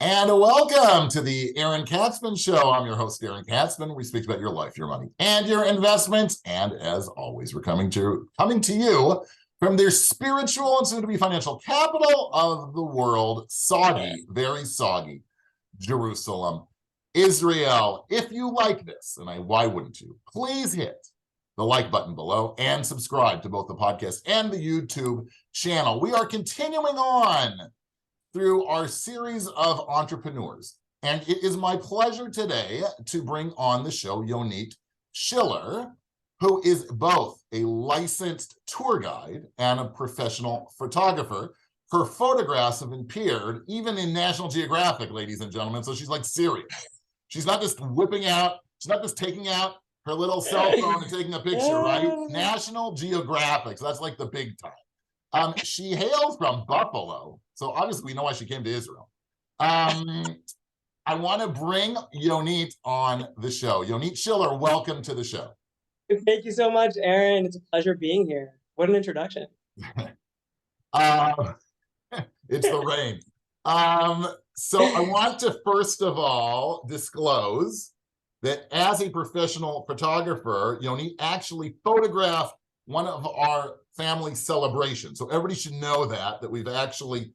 And welcome to the Aaron Katzman Show. I'm your host, Aaron Katzman. We speak about your life, your money, and your investments. And as always, we're coming to you from their spiritual and soon-to-be financial capital of the world, soggy, very soggy, Jerusalem, Israel. If you like this, and why wouldn't you? Please hit the like button below and subscribe to both the podcast and the YouTube channel. We are continuing on through our series of entrepreneurs. And it is my pleasure today to bring on the show Yonit Schiller, who is both a licensed tour guide and a professional photographer. Her photographs have appeared even in National Geographic, ladies and gentlemen, so she's like serious. She's not just whipping out, she's not just taking out her little cell phone and taking a picture, right? National Geographic, so that's like the big time. She hails from Buffalo, so obviously we know why she came to Israel. I want to bring Yonit on the show. Yonit Schiller, welcome to the show. Thank you so much, Aaron. It's a pleasure being here. What an introduction. It's the rain. So I want to first of all disclose that as a professional photographer, Yonit actually photographed one of our family celebrations. So everybody should know that we've actually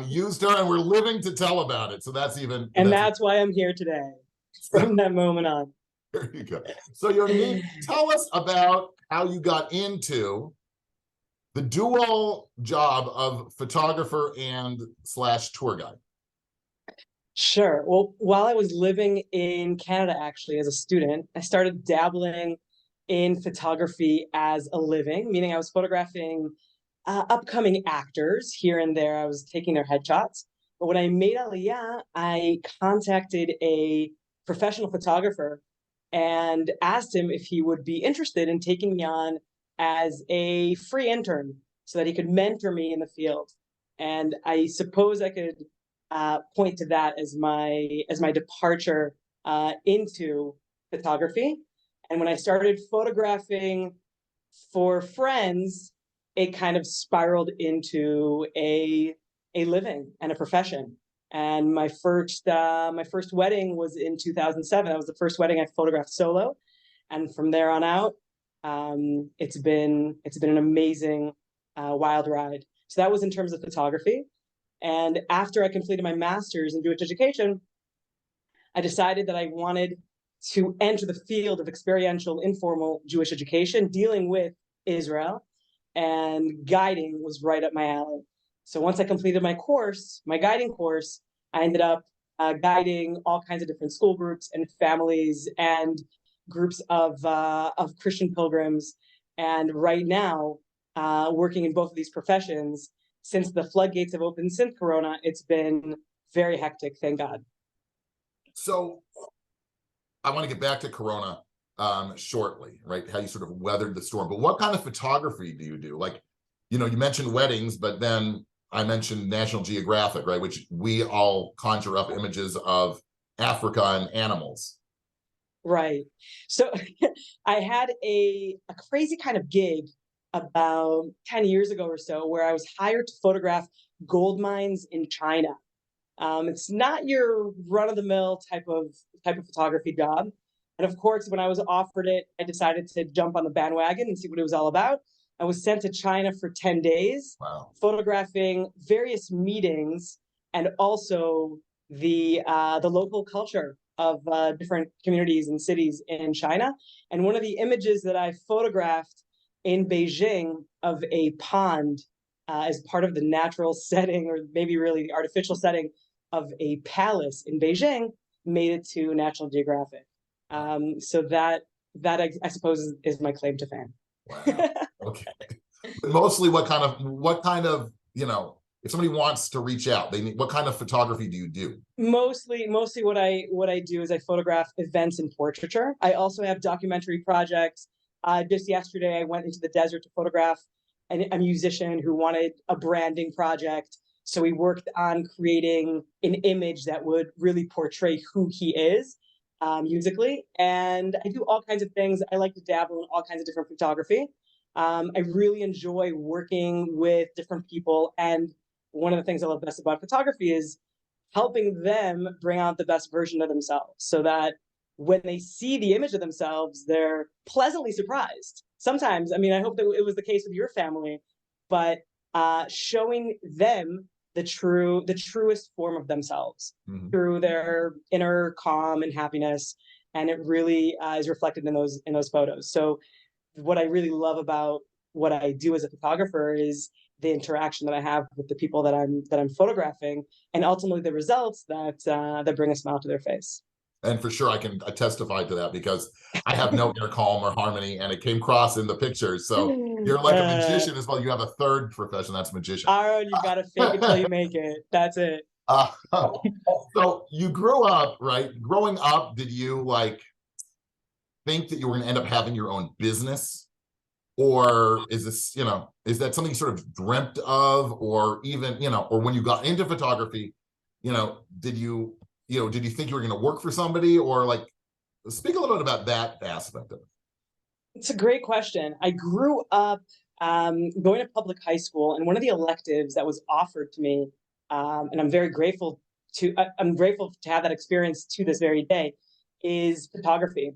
used her and we're living to tell about it. So that's even... And that's why I'm here today, from that moment on. There you go. So Yonit, tell us about how you got into the dual job of photographer and / tour guide. Sure. Well, while I was living in Canada, actually, as a student, I started dabbling in photography as a living, meaning I was photographing upcoming actors here and there. I was taking their headshots. But when I made Aliyah, I contacted a professional photographer and asked him if he would be interested in taking me on as a free intern so that he could mentor me in the field. And I suppose I could point to that as my departure into photography. And when I started photographing for friends, it kind of spiraled into a living and a profession. And my first wedding was in 2007. That was the first wedding I photographed solo. And from there on out, it's been an amazing, wild ride. So that was in terms of photography. And after I completed my master's in Jewish education, I decided that I wanted to enter the field of experiential, informal Jewish education, dealing with Israel, and guiding was right up my alley. So once I completed my course, my guiding course, I ended up guiding all kinds of different school groups and families and groups of Christian pilgrims. And right now, working in both of these professions, since the floodgates have opened since Corona, it's been very hectic, thank God. So I want to get back to Corona shortly, right? How you sort of weathered the storm. But what kind of photography do you do? Like, you mentioned weddings, but then I mentioned National Geographic, right? Which we all conjure up images of Africa and animals. Right. So I had a crazy kind of gig about 10 years ago or so where I was hired to photograph gold mines in China. It's not your run-of-the-mill type of photography job. And of course, when I was offered it, I decided to jump on the bandwagon and see what it was all about. I was sent to China for 10 days, wow, photographing various meetings and also the local culture of different communities and cities in China. And one of the images that I photographed in Beijing of a pond as part of the natural setting, or maybe really the artificial setting of a palace in Beijing, made it to National Geographic. So that I suppose is my claim to fame. Wow. Okay. But mostly what kind of, if somebody wants to reach out, what kind of photography do you do? Mostly what I do is I photograph events in portraiture. I also have documentary projects. Just yesterday, I went into the desert to photograph a musician who wanted a branding project. So we worked on creating an image that would really portray who he is musically. And I do all kinds of things. I like to dabble in all kinds of different photography. I really enjoy working with different people. And one of the things I love best about photography is helping them bring out the best version of themselves so that when they see the image of themselves, they're pleasantly surprised. Sometimes, I mean, I hope that it was the case with your family, but showing them the truest form of themselves through their inner calm and happiness, and it really is reflected in those photos. So, what I really love about what I do as a photographer is the interaction that I have with the people that I'm photographing, and ultimately the results that bring a smile to their face. And for sure, I can testify to that because I have no inner calm or harmony, and it came across in the pictures. So you're like a magician as well. You have a third profession, that's magician. Aaron, you got to fake it till you make it. That's it. So you grew up, right? Growing up, did you like think that you were going to end up having your own business? Or is this, is that something you sort of dreamt of, or even, or when you got into photography, did you think you were going to work for somebody, or like, speak a little bit about that aspect of it? It's a great question. I grew up going to public high school, and one of the electives that was offered to me, and I'm grateful to have that experience to this very day, is photography.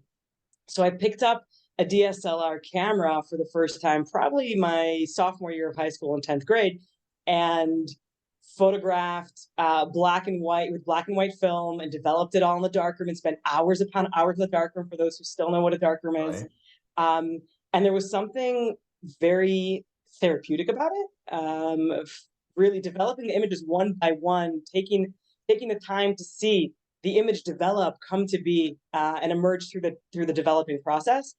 So I picked up a DSLR camera for the first time, probably my sophomore year of high school in 10th grade, and photographed black and white film, and developed it all in the darkroom and spent hours upon hours in the darkroom, for those who still know what a darkroom is. Right. And there was something very therapeutic about it, really developing the images one by one, taking the time to see the image develop, come to be, and emerge through the developing process.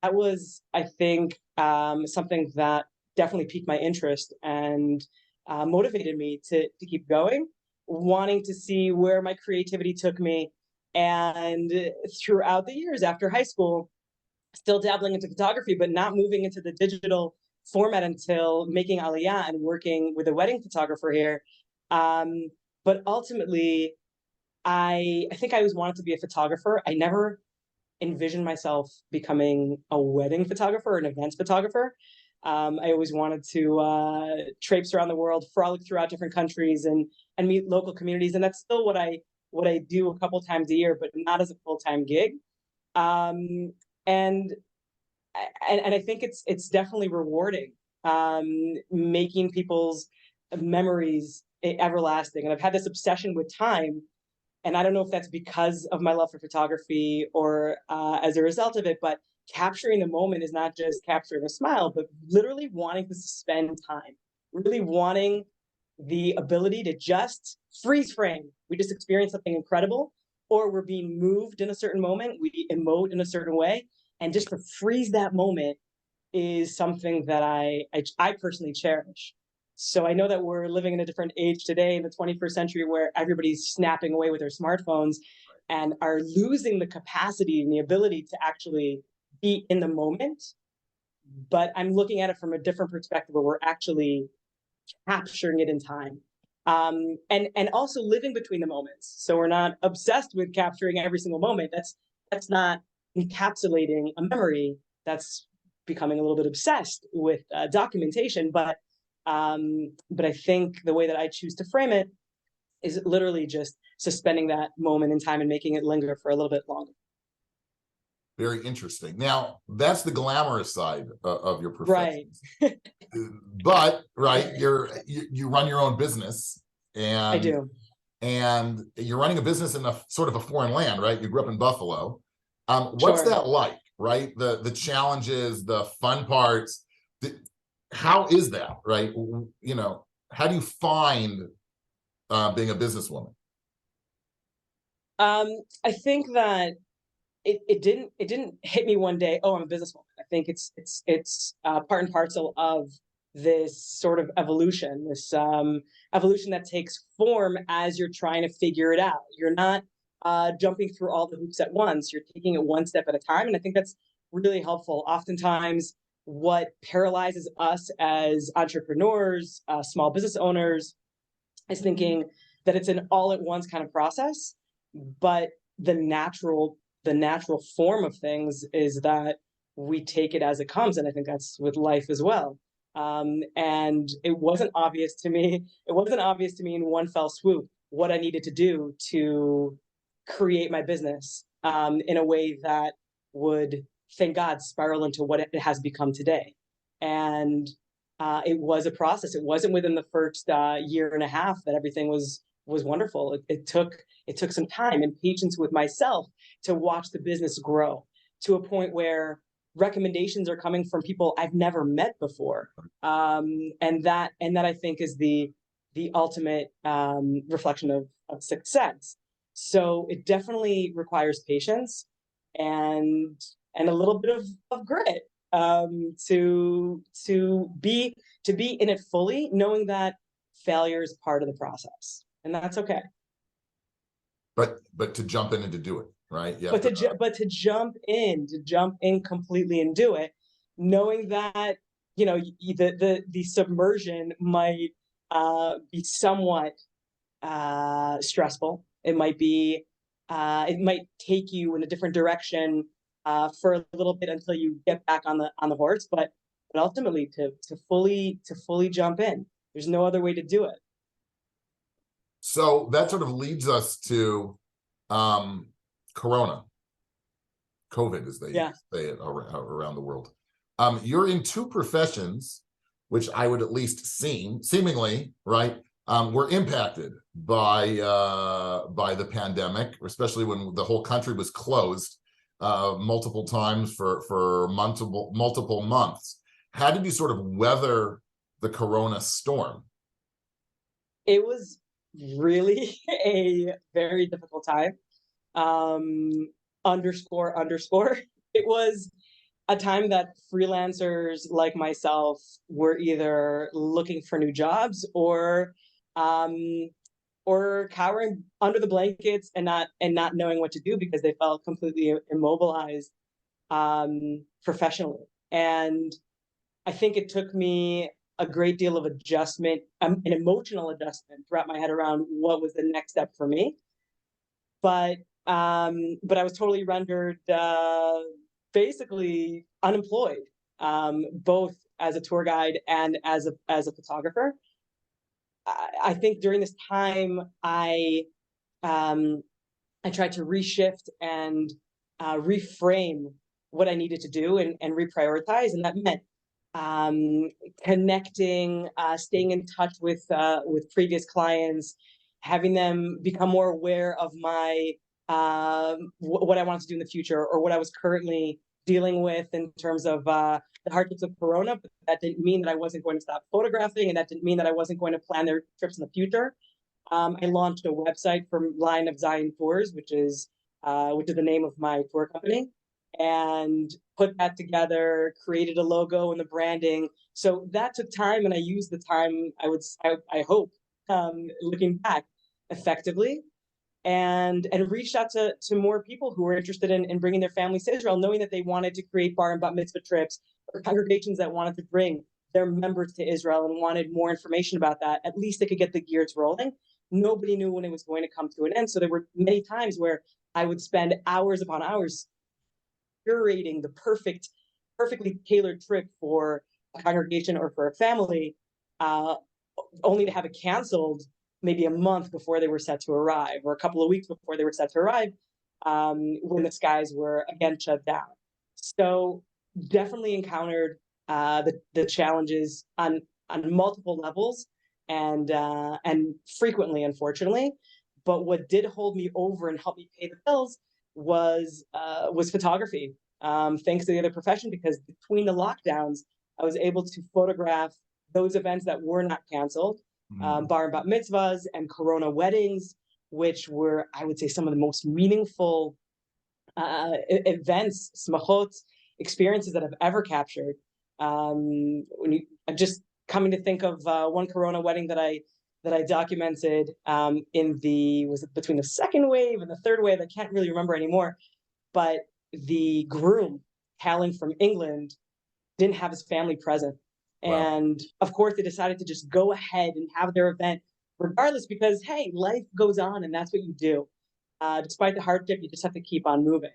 That was, I think, something that definitely piqued my interest and motivated me to keep going, wanting to see where my creativity took me. And throughout the years after high school, still dabbling into photography, but not moving into the digital format until making Aliyah and working with a wedding photographer here. But ultimately, I think I always wanted to be a photographer. I never envisioned myself becoming a wedding photographer or an events photographer. I always wanted to traipse around the world, frolic throughout different countries, and meet local communities. And that's still what I do a couple times a year, but not as a full-time gig. And I think it's definitely rewarding, making people's memories everlasting. And I've had this obsession with time, and I don't know if that's because of my love for photography or as a result of it, but capturing the moment is not just capturing a smile, but literally wanting to suspend time, really wanting the ability to just freeze frame. We just experience something incredible, or we're being moved in a certain moment, we emote in a certain way, and just to freeze that moment is something that I personally cherish. So I know that we're living in a different age today in the 21st century, where everybody's snapping away with their smartphones and are losing the capacity and the ability to actually be in the moment. But I'm looking at it from a different perspective, where we're actually capturing it in time. And also living between the moments. So we're not obsessed with capturing every single moment. That's not encapsulating a memory. That's becoming a little bit obsessed with documentation. But I think the way that I choose to frame it is literally just suspending that moment in time and making it linger for a little bit longer. Very interesting. Now, that's the glamorous side of your profession. Right. But, right, you run your own business, and I do. And you're running a business in a sort of a foreign land, right? You grew up in Buffalo. What's Sure. that like, right? The challenges, the fun parts. How is that, right? How do you find being a businesswoman? I think that it didn't hit me one day, oh, I'm a businesswoman. I think it's part and parcel of this sort of evolution, this evolution that takes form as you're trying to figure it out. You're not jumping through all the hoops at once. You're taking it one step at a time, and I think that's really helpful. Oftentimes, what paralyzes us as entrepreneurs, small business owners, is thinking that it's an all-at-once kind of process, but the natural form of things is that we take it as it comes. And I think that's with life as well. And it wasn't obvious to me in one fell swoop what I needed to do to create my business in a way that would, thank God, spiral into what it has become today. And it was a process. It wasn't within the first year and a half that everything was wonderful. It took some time and patience with myself to watch the business grow to a point where recommendations are coming from people I've never met before, and that I think is the ultimate reflection of success. So it definitely requires patience and a little bit of grit to be in it fully, knowing that failure is part of the process, and that's okay. But to jump in and to do it, right? Yeah. But to jump in completely and do it, knowing that the submersion might be somewhat stressful. It might take you in a different direction for a little bit until you get back on the horse, but ultimately to fully jump in. There's no other way to do it. So that sort of leads us to Corona, COVID, as they say it around the world. You're in two professions, which I would at least seemingly, right, were impacted by the pandemic, especially when the whole country was closed multiple times for multiple months. How did you sort of weather the Corona storm? It was really a very difficult time. Underscore. It was a time that freelancers like myself were either looking for new jobs or cowering under the blankets and not knowing what to do because they felt completely immobilized professionally. And I think it took me a great deal of adjustment, an emotional adjustment, to wrap my head around what was the next step for me. But I was totally rendered basically unemployed, both as a tour guide and as a photographer. I think during this time, I tried to reshift and reframe what I needed to do and reprioritize, and that meant connecting, staying in touch with previous clients, having them become more aware of my what I wanted to do in the future or what I was currently dealing with in terms of the hardships of Corona. But that didn't mean that I wasn't going to stop photographing, and that didn't mean that I wasn't going to plan their trips in the future. I launched a website for Line of Zion Tours, which is the name of my tour company, and put that together, created a logo and the branding. So that took time, and I used the time, I hope, looking back, effectively, and reached out to more people who were interested in bringing their families to Israel, knowing that they wanted to create bar and bat mitzvah trips, or congregations that wanted to bring their members to Israel and wanted more information about that. At least they could get the gears rolling. Nobody knew when it was going to come to an end. So there were many times where I would spend hours upon hours curating the perfectly tailored trip for a congregation or for a family, only to have it canceled maybe a month before they were set to arrive, or a couple of weeks before they were set to arrive, when the skies were again shut down. So definitely encountered the challenges on multiple levels, and frequently, unfortunately. But what did hold me over and help me pay the bills was photography. Thanks to the other profession, because between the lockdowns, I was able to photograph those events that were not canceled, bar and bat mitzvahs and Corona weddings, which were, I would say, some of the most meaningful events, smachot, experiences that I've ever captured. I'm just coming to think of one Corona wedding that I documented was it between the second wave and the third wave? I can't really remember anymore. But the groom, hailing from England, didn't have his family present. Wow. And of course, they decided to just go ahead and have their event regardless, because, hey, life goes on and that's what you do. Despite the hardship, you just have to keep on moving.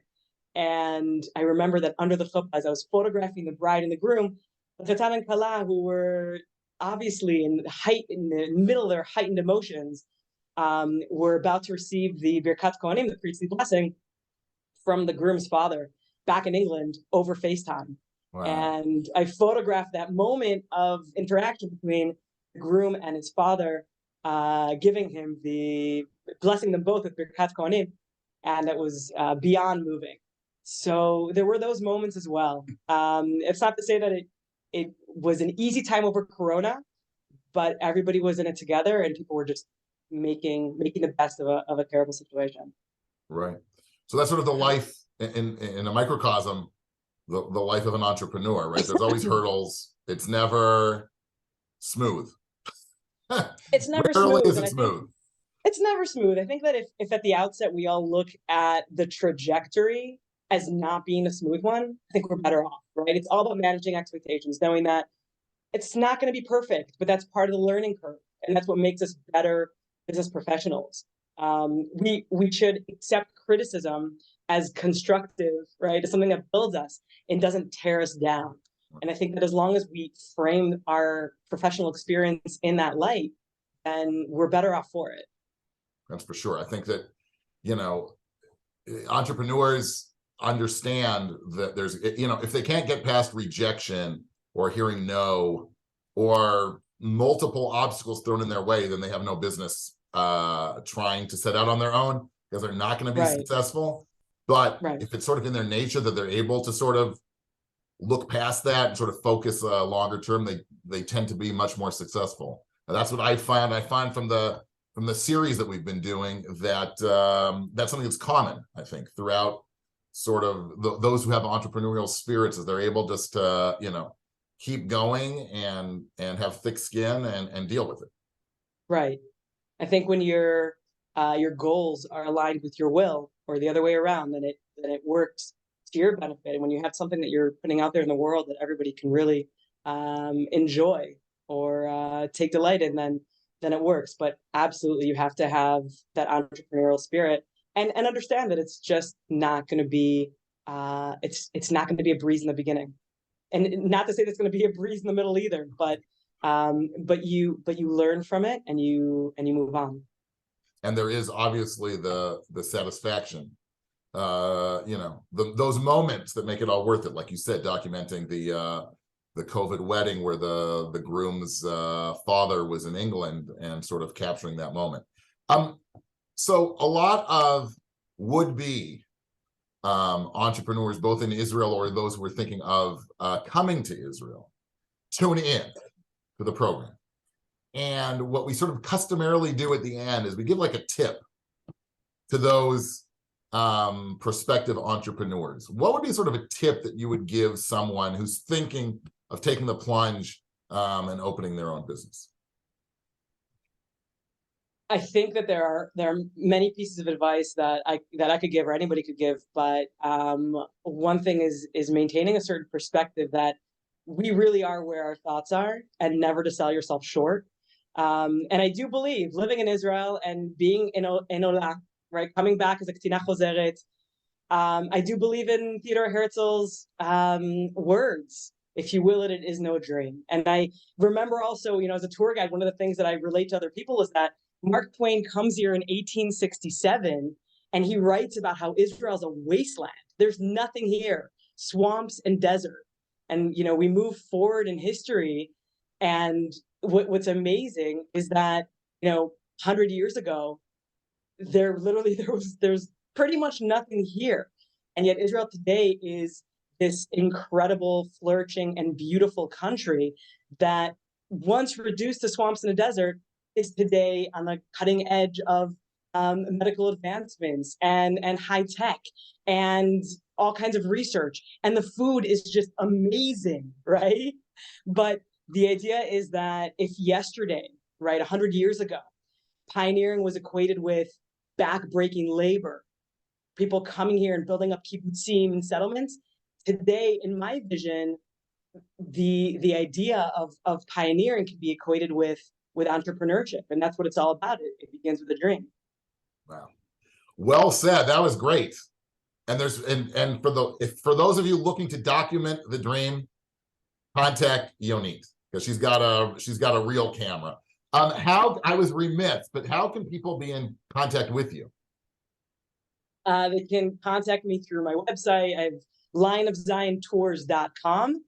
And I remember that under the chuppah, as I was photographing the bride and the groom, the Chatan and Kala, who were obviously in the middle of their heightened emotions, were about to receive the Birkat Kohanim, the priestly blessing, from the groom's father back in England over FaceTime. Wow. And I photographed that moment of interaction between the groom and his father, giving him blessing them both with Birkat Kohanim, and it was beyond moving. So there were those moments as well. It's not to say that it was an easy time over Corona, but everybody was in it together, and people were just making the best of a terrible situation. Right. So that's sort of the life in a microcosm, the life of an entrepreneur, right? There's always hurdles. It's never smooth. It's never Rarely smooth. is it smooth. It's never smooth. I think that if at the outset we all look at the trajectory as not being a smooth one, I think we're better off, right? It's all about managing expectations, knowing that it's not going to be perfect, but that's part of the learning curve. And that's what makes us better business professionals. We should accept criticism as constructive, right? As something that builds us and doesn't tear us down. And I think that as long as we frame our professional experience in that light, then we're better off for it. That's for sure. I think that, entrepreneurs understand that there's, if they can't get past rejection or hearing no or multiple obstacles thrown in their way, then they have no business trying to set out on their own, because they're not going to be successful. But if it's sort of in their nature that they're able to sort of look past that and sort of focus longer term, they tend to be much more successful. And that's what I find. I find from the series that we've been doing that that's something that's common, I think, throughout sort of those who have entrepreneurial spirits, is they're able just to keep going and have thick skin and deal with it. Right. I think when your goals are aligned with your will, or the other way around, then it works to your benefit. And when you have something that you're putting out there in the world that everybody can really enjoy or take delight in, then it works. But absolutely, you have to have that entrepreneurial spirit and understand that it's just not going to be it's not going to be a breeze in the beginning, and not to say that's going to be a breeze in the middle either. But you learn from it and you move on. And there is obviously the satisfaction, those moments that make it all worth it. Like you said, documenting the COVID wedding where the groom's father was in England and sort of capturing that moment. So a lot of would-be entrepreneurs, both in Israel or those who are thinking of coming to Israel, tune in to the program. And what we sort of customarily do at the end is we give like a tip to those prospective entrepreneurs. What would be sort of a tip that you would give someone who's thinking of taking the plunge and opening their own business? I think that there are many pieces of advice that I could give, or anybody could give, but one thing is maintaining a certain perspective that we really are where our thoughts are, and never to sell yourself short. And I do believe, living in Israel and being in Ola, right, coming back as a Ktina Chozeret, I do believe in Theodore Herzl's words, if you will it is no dream. And I remember also, as a tour guide, one of the things that I relate to other people is that Mark Twain comes here in 1867, and he writes about how Israel's a wasteland. There's nothing here, swamps and desert. And, we move forward in history, and what's amazing is that, 100 years ago, there's pretty much nothing here. And yet Israel today is this incredible, flourishing, and beautiful country that once reduced to swamps and a desert is today on the cutting edge of medical advancements and high tech and all kinds of research. And the food is just amazing, right? But the idea is that if yesterday, right, 100 years ago, pioneering was equated with back-breaking labor, people coming here and building up kibbutzim and settlements, today, in my vision, the idea of pioneering can be equated with entrepreneurship, and that's what it's all about. It begins with a dream. Wow, well said. That was great. And there's and for those of you looking to document the dream, contact Yonit, because she's got a real camera. How, I was remiss, but how can people be in contact with you? They can contact me through my website. I have lineofziontours.com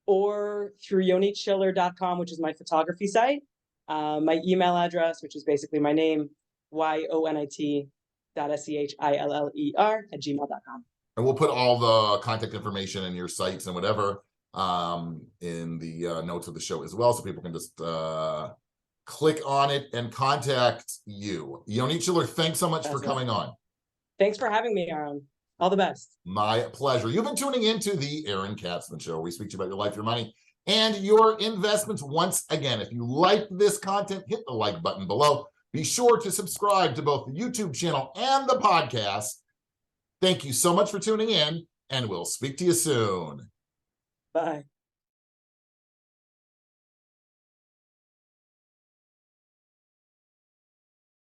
or through yonitschiller.com, which is my photography site. My email address, which is basically my name, yonit.schiller@gmail.com. And we'll put all the contact information and your sites and whatever in the notes of the show as well, so people can just click on it and contact you. Yonit Schiller, thanks so much for coming on. Thanks for having me, Aaron. All the best. My pleasure. You've been tuning into the Aaron Katzman Show. We speak to you about your life, your money, and your investments. Once again, if you like this content, hit the like button below. Be sure to subscribe to both the YouTube channel and the podcast. Thank you so much for tuning in, and we'll speak to you soon. Bye.